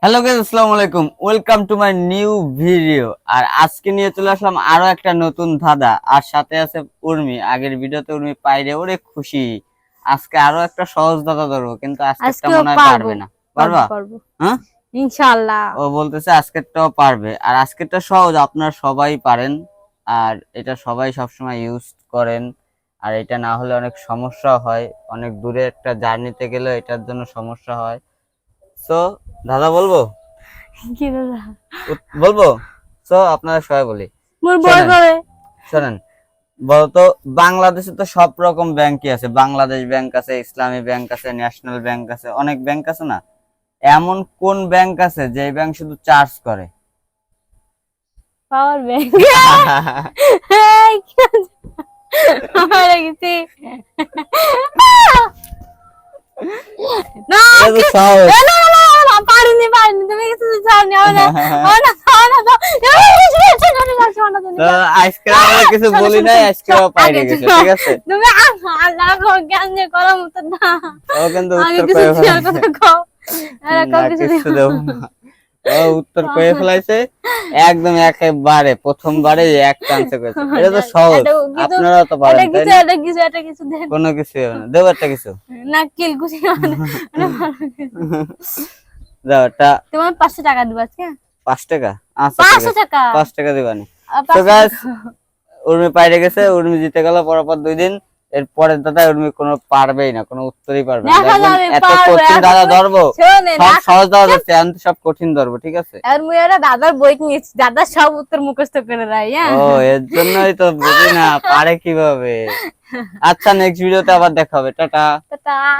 Hello guys, আসসালামু আলাইকুম। Welcome to my new video. আর আজকে নিয়ে চলে আসলাম আরো একটা নতুন ধাঁধা, আর সাথে আছে উর্মি। আগের ভিডিওতে উর্মি পাইরে ওরে খুশি। আজকে আরো একটা সহজ ধাঁধা ধরবো, কিন্তু আজকেরটা আজকেও মনে হয় পারবো। পারবে না। পারবা? পারবো হ্যাঁ, ইনশাআল্লাহ। ও বলতেছে আজকেরটাও পারবে। আর আজকেরটা সহজ, আপনারা সবাই পারেন। আর এটা সবাই সবসময় ইউজ করেন। আর এটা না হলে অনেক সমস্যা হয়, অনেক দূরে একটা জার্নিতে গেলে এটার জন্য সমস্যা হয়। তো দাদা বলবো, কি দাদা? বলবো। তো আপনারা সবাই বলি, মোর ভয় শোনেন করে। শোনেন। বলতো, বাংলাদেশে তো সব রকম ব্যাংকই আছে। বাংলাদেশ ব্যাংক আছে, ইসলামী ব্যাংক আছে, ন্যাশনাল ব্যাংক আছে, অনেক ব্যাংক আছে না? এমন কোন ব্যাংক আছে যে ব্যাংক শুধু চার্জ করে? Power bank. আমার গেছি। না এটা তো সহজ। পারিনি তুমি কিছু জানি না তো আজকে আমরা কিছু বলি নাই, আজকে পাইরে গেছে, ঠিক আছে? তুমি আল্লাহ জ্ঞান দিয়ে করার মতো না। ও কিন্তু আগে উত্তর কিছু করে শেয়ার ফেলাইছে। কথা কও। না, কিছু দেব না। ও উত্তর করে ফেলাইছে একদম, একেবারে প্রথমবারে এক চান্সে করেছে। এটা তো সহজ, আপনারাও তো পারেন, তাই না? এটা কিছু দেন কোনো কিছু হবে না, দেবো একটা কিছু। না কিল কুচি দাও একটা। তোমার 500 টাকা দিব আজকে। 5 টাকা? আচ্ছা, ঠিক 500 আছে, টাকা 5 টাকা দিবানি। তো 500 গাইস, টাকা। উর্মি পাইরে গেছে, উর্মি জিতে গেল পরপর 2 দিন। এর পরের দাদা উর্মি কোনো পারবেই না, কোনো উত্তরই পারবে না। দেখা দেখবেন যাবে এত পারবো। কঠিন এখন দাদা তুমি ধরবো, শোনে সব না সহজ দাদা ধরছি, আমি তো সব কঠিন ধরবো, ঠিক আছে? আর মুই একটা দাদার বই নিয়েছি, দাদা সব উত্তর মুখস্থ করে রাই। ও, এর জন্যই তো বুঝি না পারে কিভাবে। আচ্ছা, নেক্সট ভিডিওতে আবার দেখা হবে। টাটা। হ্যাঁ।